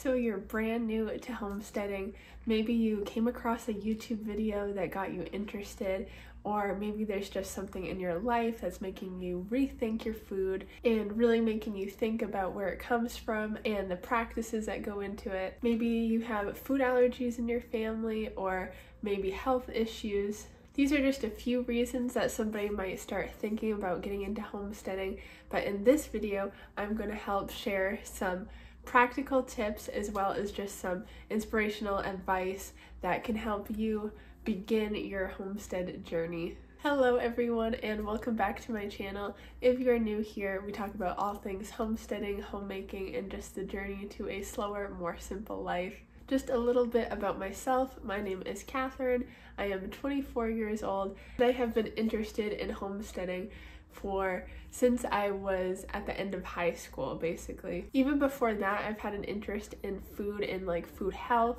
So you're brand new to homesteading, maybe you came across a YouTube video that got you interested, or maybe there's just something in your life that's making you rethink your food and really making you think about where it comes from and the practices that go into it. Maybe you have food allergies in your family or maybe health issues. These are just a few reasons that somebody might start thinking about getting into homesteading, but in this video I'm going to help share some practical tips as well as just some inspirational advice that can help you begin your homestead journey. Hello everyone and welcome back to my channel. If you're new here, we talk about all things homesteading, homemaking, and just the journey to a slower, more simple life. Just a little bit about myself. My name is Catherine. I am 24 years old and I have been interested in homesteading since I was at the end of high school, basically. Even before that, I've had an interest in food and like food health,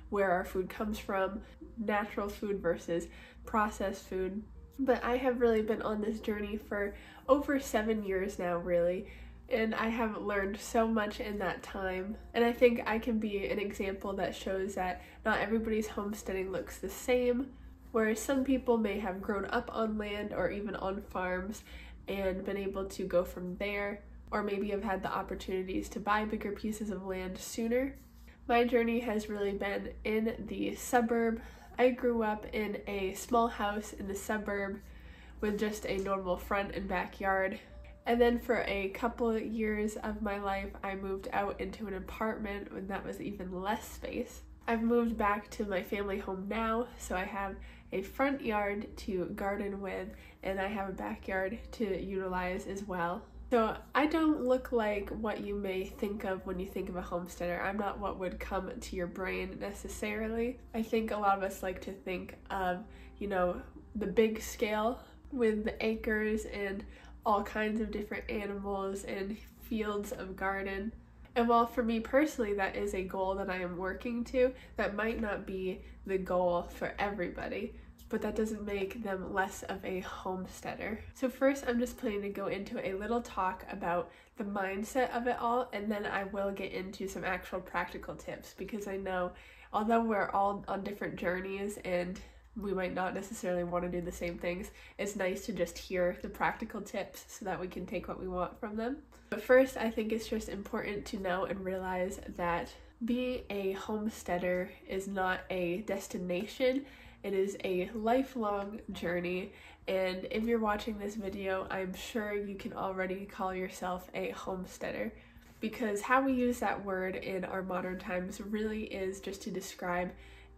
where our food comes from, natural food versus processed food. But I have really been on this journey for over 7 years now, really. And I have learned so much in that time. And I think I can be an example that shows that not everybody's homesteading looks the same, whereas some people may have grown up on land or even on farms and been able to go from there, or maybe have had the opportunities to buy bigger pieces of land sooner. My journey has really been in the suburb. I grew up in a small house in the suburb with just a normal front and backyard. And then for a couple of years of my life, I moved out into an apartment and that was even less space. I've moved back to my family home now, so I have a front yard to garden with and I have a backyard to utilize as well. So I don't look like what you may think of when you think of a homesteader. I'm not what would come to your brain necessarily. I think a lot of us like to think of, the big scale with the acres and all kinds of different animals and fields of garden. And while for me personally that is a goal that I am working to, that might not be the goal for everybody, but that doesn't make them less of a homesteader. So first I'm just planning to go into a little talk about the mindset of it all, and then I will get into some actual practical tips, because I know although we're all on different journeys and we might not necessarily want to do the same things, it's nice to just hear the practical tips so that we can take what we want from them. But first, I think it's just important to know and realize that being a homesteader is not a destination, it is a lifelong journey. And if you're watching this video, I'm sure you can already call yourself a homesteader, because how we use that word in our modern times really is just to describe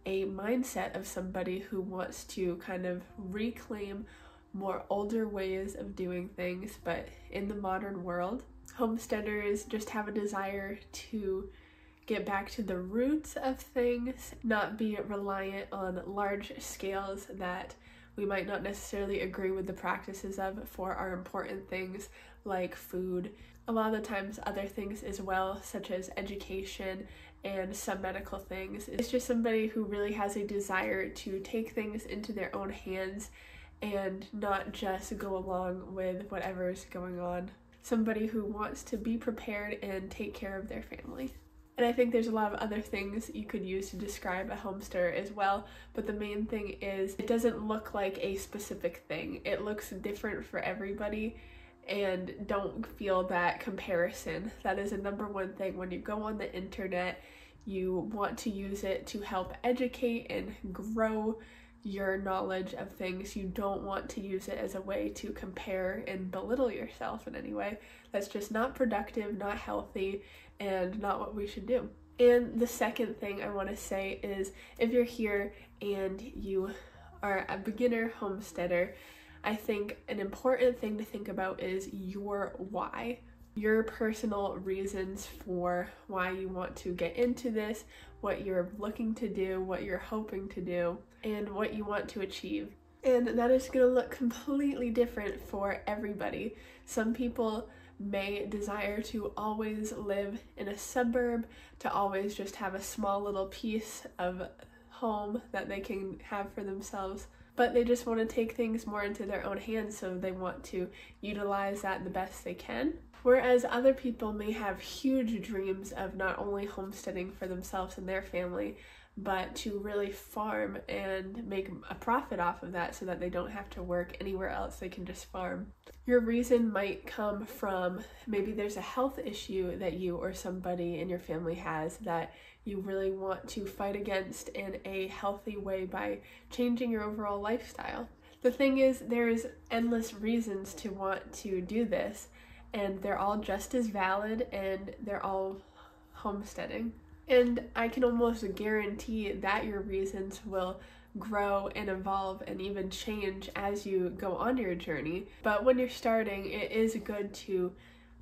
a mindset of somebody who wants to kind of reclaim more older ways of doing things, but in the modern world. Homesteaders just have a desire to get back to the roots of things, not be reliant on large scales that we might not necessarily agree with the practices of for our important things like food. A lot of the times other things as well, such as education and some medical things. It's just somebody who really has a desire to take things into their own hands and not just go along with whatever's going on. Somebody who wants to be prepared and take care of their family. And I think there's a lot of other things you could use to describe a homesteader as well, but the main thing is it doesn't look like a specific thing. It looks different for everybody, and don't feel that comparison. That is a number one thing. When you go on the internet, you want to use it to help educate and grow your knowledge of things. You don't want to use it as a way to compare and belittle yourself in any way. That's just not productive, not healthy, and not what we should do. And the second thing I want to say is, if you're here and you are a beginner homesteader, I think an important thing to think about is your why. Your personal reasons for why you want to get into this, what you're looking to do, what you're hoping to do, and what you want to achieve. And that is going to look completely different for everybody. Some people may desire to always live in a suburb, to always just have a small little piece of home that they can have for themselves. but they just want to take things more into their own hands, so they want to utilize that the best they can. Whereas other people may have huge dreams of not only homesteading for themselves and their family, but to really farm and make a profit off of that so that they don't have to work anywhere else, they can just farm. Your reason might come from maybe there's a health issue that you or somebody in your family has that you really want to fight against in a healthy way by changing your overall lifestyle. The thing is, there's endless reasons to want to do this, and they're all just as valid, and they're all homesteading. And I can almost guarantee that your reasons will grow and evolve and even change as you go on your journey. But when you're starting, it is good to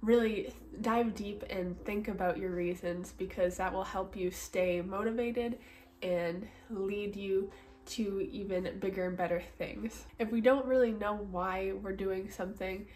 really dive deep and think about your reasons, because that will help you stay motivated and lead you to even bigger and better things. If we don't really know why we're doing something,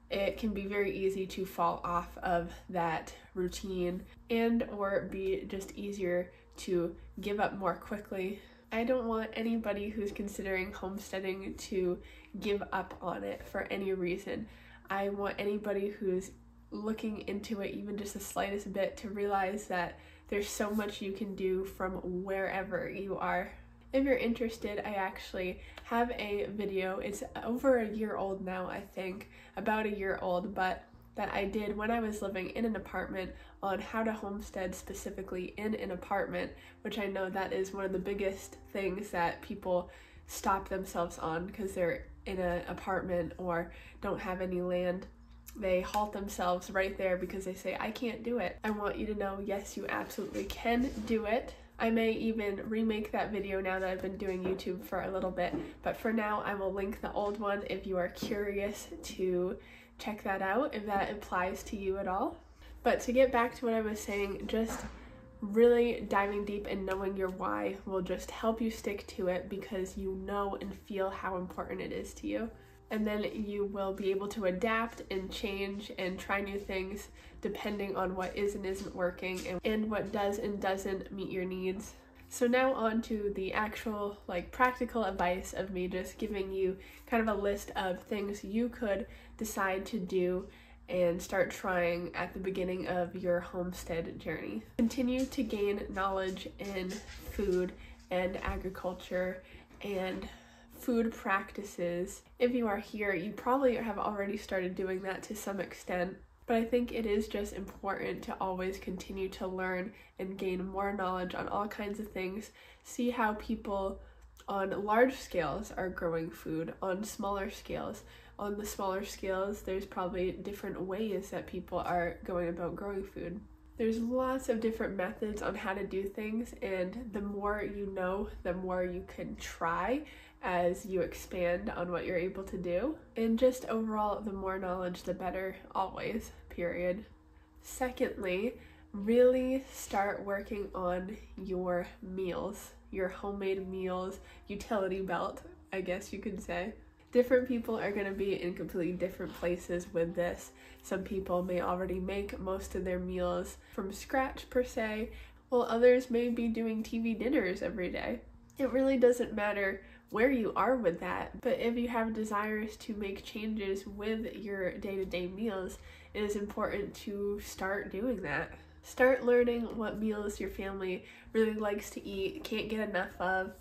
it can be very easy to fall off of that routine and or be just easier to give up more quickly. I don't want anybody who's considering homesteading to give up on it for any reason. I want anybody who's looking into it even just the slightest bit to realize that there's so much you can do from wherever you are. If you're interested, I actually have a video, it's over a year old now, I think, about a year old, but that I did when I was living in an apartment on how to homestead specifically in an apartment, which I know that is one of the biggest things that people stop themselves on because they're in an apartment or don't have any land. They halt themselves right there because they say, I can't do it. I want you to know, yes, you absolutely can do it. I may even remake that video now that I've been doing YouTube for a little bit, but for now I will link the old one if you are curious to check that out, if that applies to you at all. But to get back to what I was saying, just really diving deep and knowing your why will just help you stick to it, because you know and feel how important it is to you. And then you will be able to adapt and change and try new things depending on what is and isn't working and what does and doesn't meet your needs. So now on to the actual practical advice of me just giving you kind of a list of things you could decide to do and start trying at the beginning of your homestead journey. Continue to gain knowledge in food and agriculture and food practices. If you are here, you probably have already started doing that to some extent, but I think it is just important to always continue to learn and gain more knowledge on all kinds of things. See how people on large scales are growing food, on smaller scales. On the smaller scales, there's probably different ways that people are going about growing food. There's lots of different methods on how to do things, and the more you know, the more you can try as you expand on what you're able to do. And just overall, the more knowledge, the better, always, period. Secondly, really start working on your meals, your homemade meals, utility belt, I guess you could say. Different people are going to be in completely different places with this. Some people may already make most of their meals from scratch per se, while others may be doing TV dinners every day. It really doesn't matter where you are with that, but if you have desires to make changes with your day-to-day meals, it is important to start doing that. Start learning what meals your family really likes to eat, can't get enough of,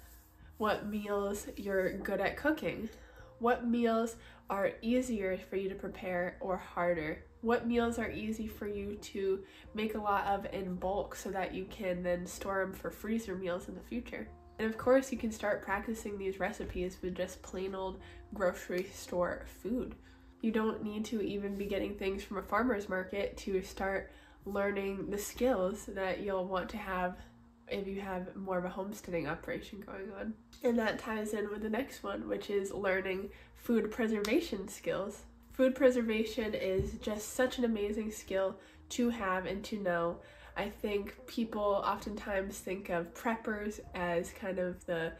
what meals you're good at cooking. What meals are easier for you to prepare or harder? What meals are easy for you to make a lot of in bulk so that you can then store them for freezer meals in the future? And of course, you can start practicing these recipes with just plain old grocery store food. You don't need to even be getting things from a farmer's market to start learning the skills that you'll want to have if you have more of a homesteading operation going on. And that ties in with the next one, which is learning food preservation skills. Food preservation is just such an amazing skill to have and to know. I think people oftentimes think of preppers as kind of the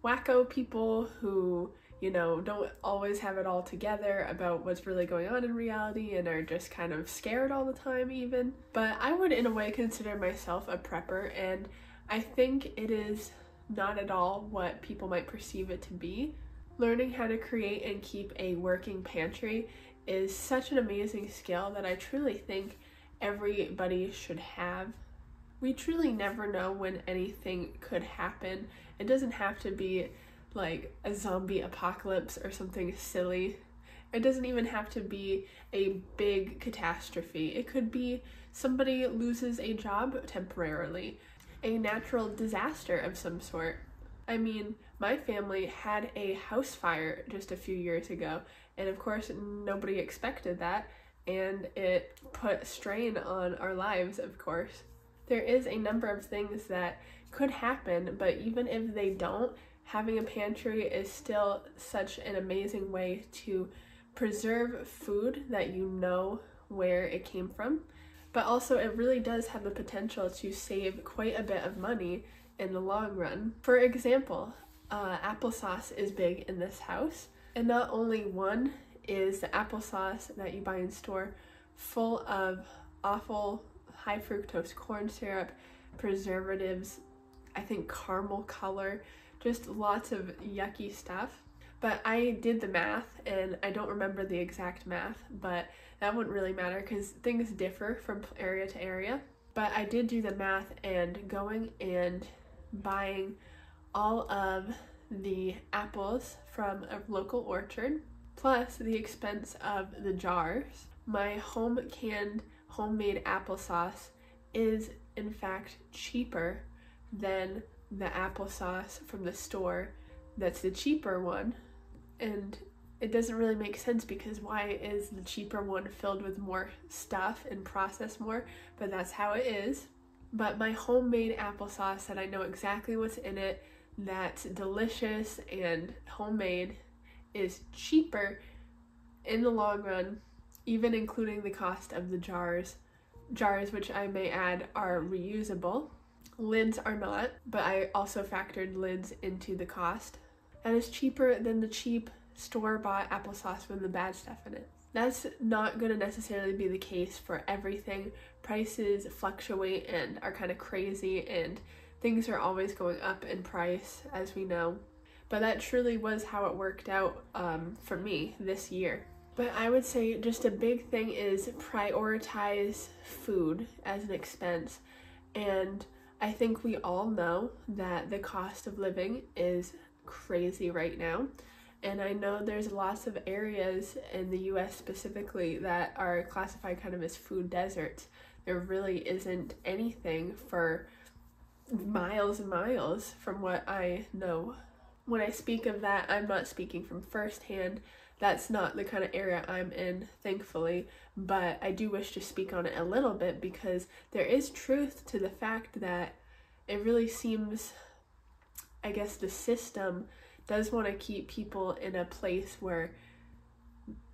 wacko people who, don't always have it all together about what's really going on in reality and are just kind of scared all the time even. But I would in a way consider myself a prepper, and I think it is not at all what people might perceive it to be. Learning how to create and keep a working pantry is such an amazing skill that I truly think everybody should have. We truly never know when anything could happen. It doesn't have to be like a zombie apocalypse or something silly. It doesn't even have to be a big catastrophe. It could be somebody loses a job temporarily, a natural disaster of some sort. I mean, my family had a house fire just a few years ago, and of course nobody expected that, and it put strain on our lives, of course. There is a number of things that could happen, but even if they don't, having a pantry is still such an amazing way to preserve food that you know where it came from, but also it really does have the potential to save quite a bit of money in the long run. For example, applesauce is big in this house, and not only one is the applesauce that you buy in store full of awful high fructose corn syrup, preservatives, I think caramel color, just lots of yucky stuff. But I did the math, and I don't remember the exact math, but that wouldn't really matter because things differ from area to area. But I did do the math, and going and buying all of the apples from a local orchard, plus the expense of the jars, my homemade applesauce is in fact cheaper than the applesauce from the store that's the cheaper one. And it doesn't really make sense because why is the cheaper one filled with more stuff and processed more? But that's how it is. But my homemade applesauce that I know exactly what's in it, that's delicious and homemade, is cheaper in the long run, even including the cost of the jars. Jars, which I may add, are reusable. Lids are not, but I also factored lids into the cost. And it's cheaper than the cheap store-bought applesauce with the bad stuff in it. That's not going to necessarily be the case for everything. Prices fluctuate and are kind of crazy, and things are always going up in price, as we know. But that truly was how it worked out for me this year. But I would say just a big thing is prioritize food as an expense. And I think we all know that the cost of living is crazy right now. And I know there's lots of areas in the US specifically that are classified kind of as food deserts. There really isn't anything for miles and miles from what I know. When I speak of that, I'm not speaking from firsthand. That's not the kind of area I'm in, thankfully, but I do wish to speak on it a little bit because there is truth to the fact that it really seems, I guess, the system does want to keep people in a place where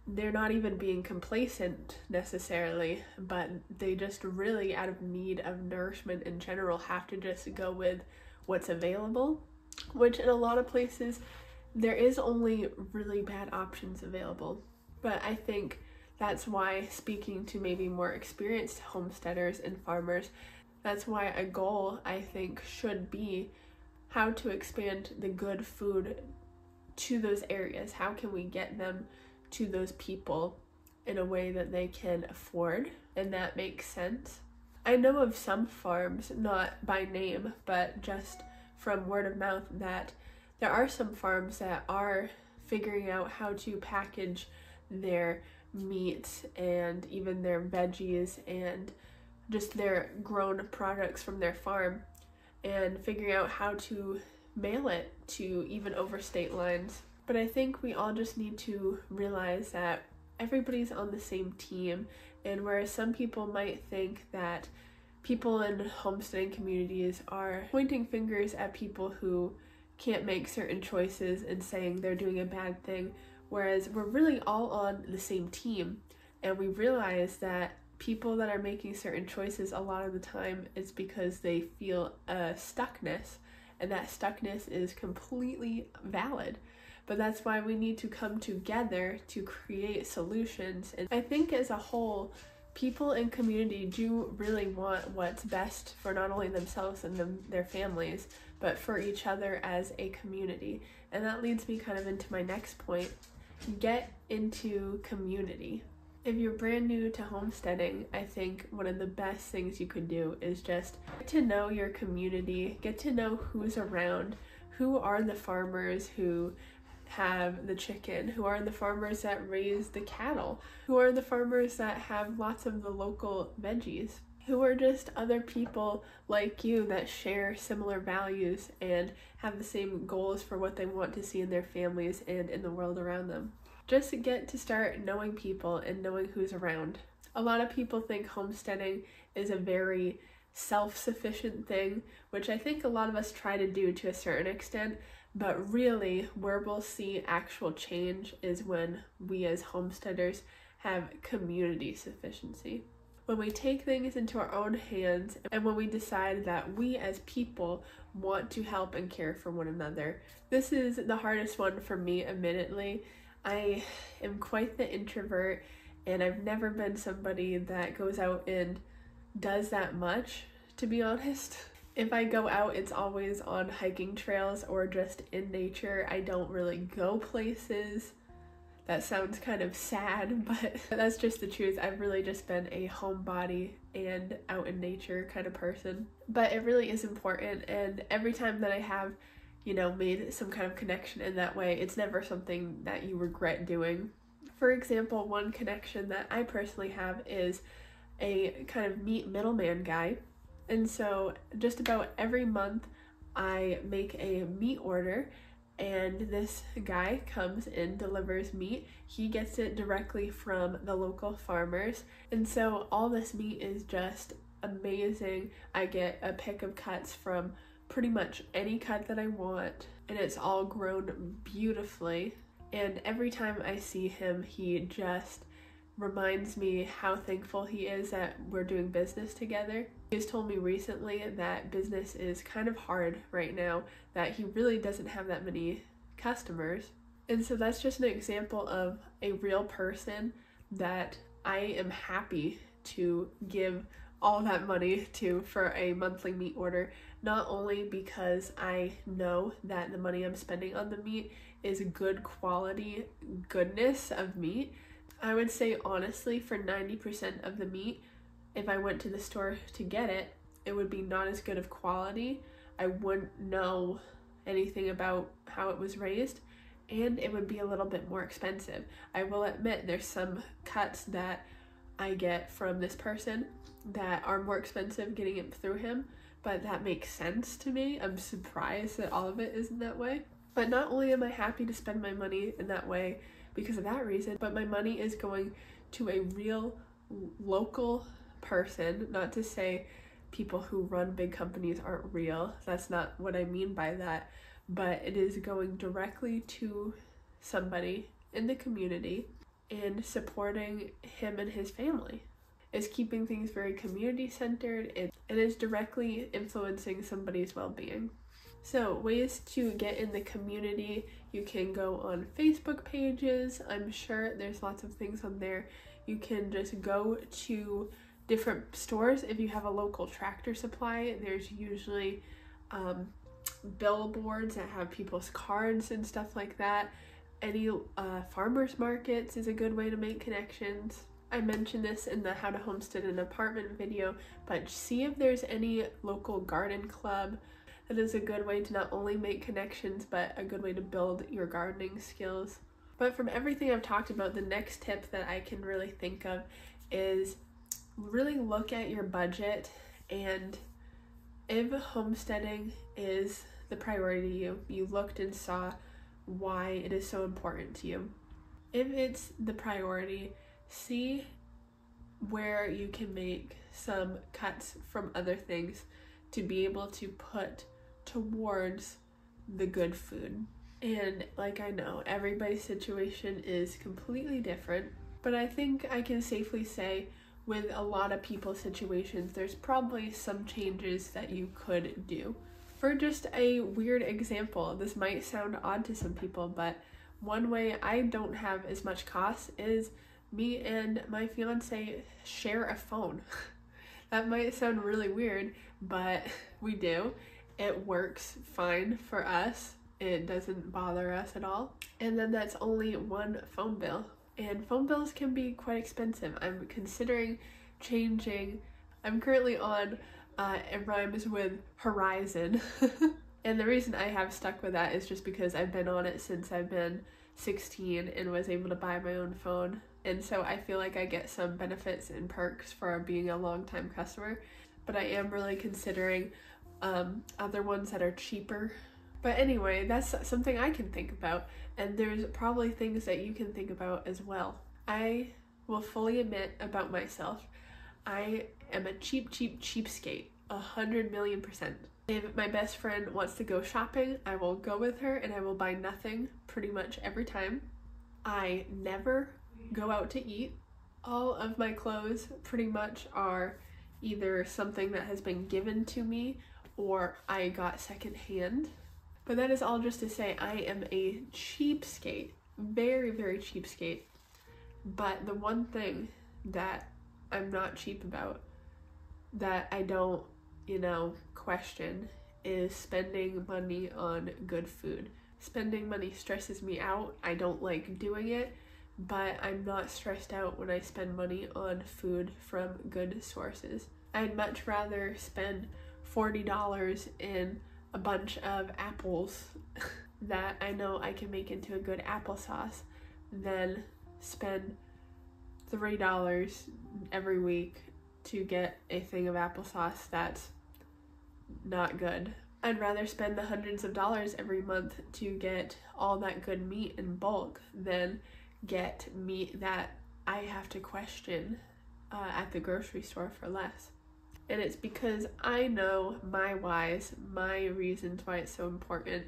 they're not even being complacent necessarily, but they just really, out of need of nourishment in general, have to just go with what's available, which in a lot of places there is only really bad options available. But I think that's why, speaking to maybe more experienced homesteaders and farmers, that's why a goal, I think, should be how to expand the good food to those areas. How can we get them to those people in a way that they can afford and that makes sense? I know of some farms, not by name, but just from word of mouth, that there are some farms that are figuring out how to package their meats and even their veggies and just their grown products from their farm, and figuring out how to mail it to even over state lines. But I think we all just need to realize that everybody's on the same team, and whereas some people might think that people in homesteading communities are pointing fingers at people who can't make certain choices and saying they're doing a bad thing, whereas we're really all on the same team, and we realize that people that are making certain choices a lot of the time is because they feel a stuckness, and that stuckness is completely valid. But that's why we need to come together to create solutions. And I think as a whole, People in community do really want what's best for not only themselves and their families, but for each other as a community. And that leads me kind of into my next point. Get into community. If you're brand new to homesteading, I think one of the best things you could do is just get to know your community, get to know who's around, who are the farmers who have the chicken, who are the farmers that raise the cattle, who are the farmers that have lots of the local veggies, who are just other people like you that share similar values and have the same goals for what they want to see in their families and in the world around them. Just get to start knowing people and knowing who's around. A lot of people think homesteading is a very self-sufficient thing, which I think a lot of us try to do to a certain extent, but really where we'll see actual change is when we as homesteaders have community sufficiency. When we take things into our own hands and when we decide that we as people want to help and care for one another. This is the hardest one for me, admittedly. I am quite the introvert, and I've never been somebody that goes out and does that much, to be honest. If I go out, it's always on hiking trails or just in nature. I don't really go places. That sounds kind of sad, but that's just the truth. I've really just been a homebody and out in nature kind of person. But it really is important, and every time that I have made some kind of connection in that way, it's never something that you regret doing. For example, one connection that I personally have is a kind of meat middleman guy. And so just about every month I make a meat order, and this guy comes and delivers meat. He gets it directly from the local farmers. And so all this meat is just amazing. I get a pick of cuts from pretty much any cut that I want, and it's all grown beautifully. And every time I see him, he just reminds me how thankful he is that we're doing business together. He's told me recently that business is kind of hard right now, that he really doesn't have that many customers. And so that's just an example of a real person that I am happy to give all that money to for a monthly meat order, not only because I know that the money I'm spending on the meat is good quality goodness of meat. I would say honestly, for 90% of the meat, if I went to the store to get it, it would be not as good of quality. I wouldn't know anything about how it was raised, and it would be a little bit more expensive. I will admit there's some cuts that I get from this person that are more expensive getting it through him, but that makes sense to me. I'm surprised that all of it isn't that way. But not only am I happy to spend my money in that way because of that reason, but my money is going to a real local person. Not to say people who run big companies aren't real. That's not what I mean by that. But it is going directly to somebody in the community and supporting him and his family. It's keeping things very community centered, and is directly influencing somebody's well-being. So ways to get in the community: you can go on Facebook pages. I'm sure there's lots of things on there. You can just go to different stores. If you have a local Tractor Supply, there's usually billboards that have people's cards and stuff like that. Any farmers markets is a good way to make connections. I mentioned this in the How to Homestead an Apartment video, but see if there's any local garden club. That is a good way to not only make connections, but a good way to build your gardening skills. But from everything I've talked about, the next tip that I can really think of is really look at your budget, and if homesteading is the priority to you, you looked and saw why it is so important to you. If it's the priority, see where you can make some cuts from other things to be able to put towards the good food. And like, I know everybody's situation is completely different, but I think I can safely say with a lot of people's situations, there's probably some changes that you could do. For just a weird example, this might sound odd to some people, but one way I don't have as much cost is me and my fiance share a phone. That might sound really weird, but we do. It works fine for us. It doesn't bother us at all. And then that's only one phone bill. And phone bills can be quite expensive. I'm considering changing. I'm currently on, it rhymes with Horizon. And the reason I have stuck with that is just because I've been on it since I've been 16 and was able to buy my own phone. And so I feel like I get some benefits and perks for being a long-time customer. But I am really considering other ones that are cheaper. But anyway, that's something I can think about. And there's probably things that you can think about as well. I will fully admit about myself, I am a cheapskate, 100,000,000%. If my best friend wants to go shopping, I will go with her and I will buy nothing pretty much every time. I never go out to eat. All of my clothes pretty much are either something that has been given to me or I got secondhand. But that is all just to say I am a cheapskate, very, very cheapskate. But the one thing that I'm not cheap about, that I don't, question, is spending money on good food. Spending money stresses me out. I don't like doing it, but I'm not stressed out when I spend money on food from good sources. I'd much rather spend $40 in a bunch of apples that I know I can make into a good applesauce than spend $3 every week to get a thing of applesauce that's not good. I'd rather spend the hundreds of dollars every month to get all that good meat in bulk than get meat that I have to question at the grocery store for less. And it's because I know my whys, my reasons why it's so important,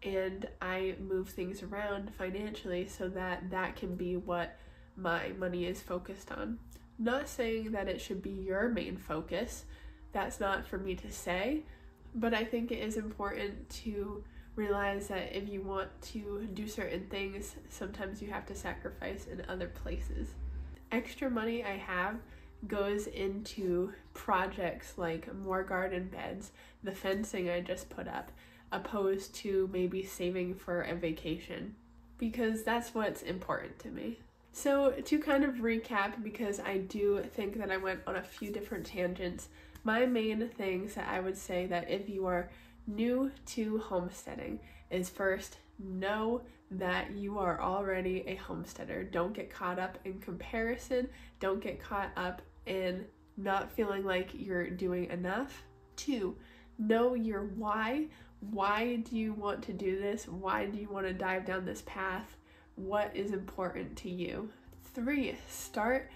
and I move things around financially so that that can be what my money is focused on. Not saying that it should be your main focus, that's not for me to say, but I think it is important to realize that if you want to do certain things, sometimes you have to sacrifice in other places. Extra money I have goes into projects like more garden beds, the fencing I just put up, opposed to maybe saving for a vacation, because that's what's important to me. So to kind of recap, because I do think that I went on a few different tangents, my main things that I would say that if you are new to homesteading is, first, know that you are already a homesteader. Don't get caught up in comparison. Don't get caught up in not feeling like you're doing enough. 2, know your why. Why do you want to do this? Why do you want to dive down this path? What is important to you? 3, start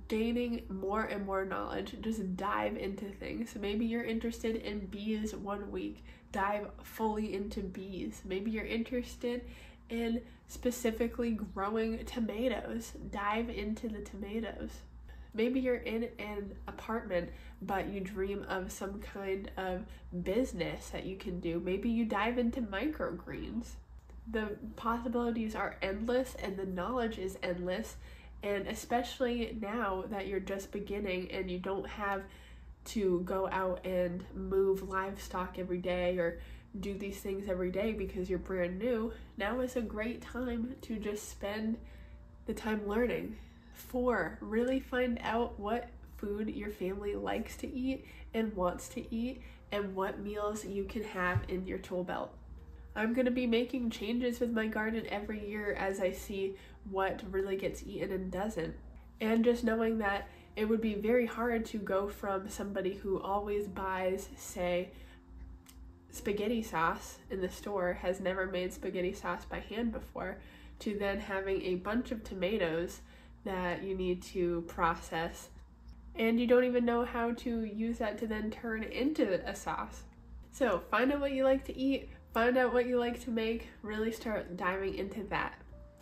gaining more and more knowledge. Just dive into things. Maybe you're interested in bees one week. Dive fully into bees. Maybe you're interested in specifically growing tomatoes. Dive into the tomatoes. Maybe you're in an apartment, but you dream of some kind of business that you can do. Maybe you dive into microgreens. The possibilities are endless and the knowledge is endless. And especially now that you're just beginning and you don't have to go out and move livestock every day or do these things every day because you're brand new, now is a great time to just spend the time learning. 4, really find out what food your family likes to eat and wants to eat and what meals you can have in your tool belt. I'm going to be making changes with my garden every year as I see what really gets eaten and doesn't. And just knowing that it would be very hard to go from somebody who always buys, say, spaghetti sauce in the store, has never made spaghetti sauce by hand before, to then having a bunch of tomatoes that you need to process, and you don't even know how to use that to then turn into a sauce. So find out what you like to eat, find out what you like to make, really start diving into that.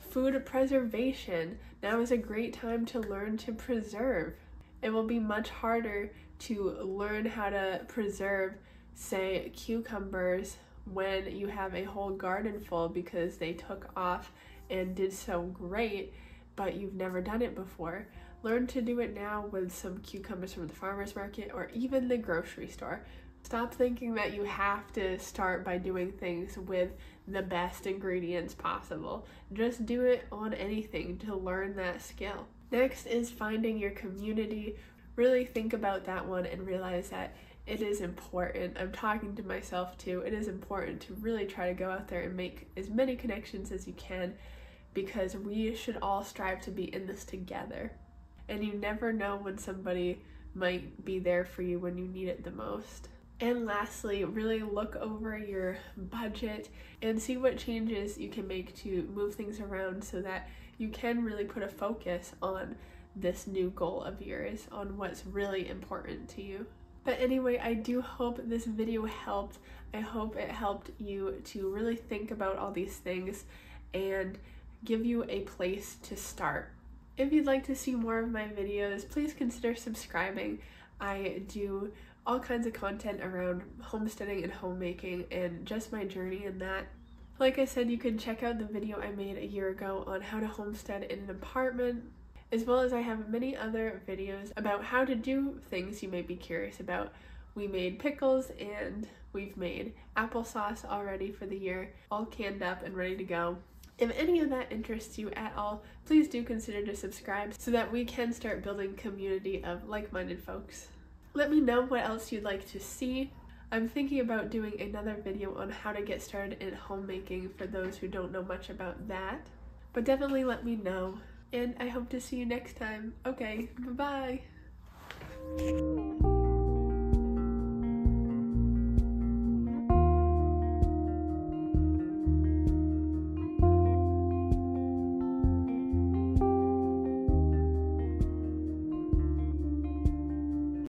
Food preservation. Now is a great time to learn to preserve. It will be much harder to learn how to preserve, say, cucumbers when you have a whole garden full because they took off and did so great, but you've never done it before, learn to do it now with some cucumbers from the farmer's market or even the grocery store. Stop thinking that you have to start by doing things with the best ingredients possible. Just do it on anything to learn that skill. Next is finding your community. Really think about that one and realize that it is important. I'm talking to myself too. It is important to really try to go out there and make as many connections as you can, because we should all strive to be in this together. And you never know when somebody might be there for you when you need it the most. And lastly, really look over your budget and see what changes you can make to move things around so that you can really put a focus on this new goal of yours, on what's really important to you. But anyway, I do hope this video helped. I hope it helped you to really think about all these things and give you a place to start. If you'd like to see more of my videos, please consider subscribing. I do all kinds of content around homesteading and homemaking and just my journey in that. Like I said, you can check out the video I made a year ago on how to homestead in an apartment, as well as I have many other videos about how to do things you may be curious about. We made pickles and we've made applesauce already for the year, all canned up and ready to go. If any of that interests you at all, please do consider to subscribe so that we can start building a community of like-minded folks. Let me know what else you'd like to see. I'm thinking about doing another video on how to get started in homemaking for those who don't know much about that. But definitely let me know, and I hope to see you next time. Okay, bye-bye!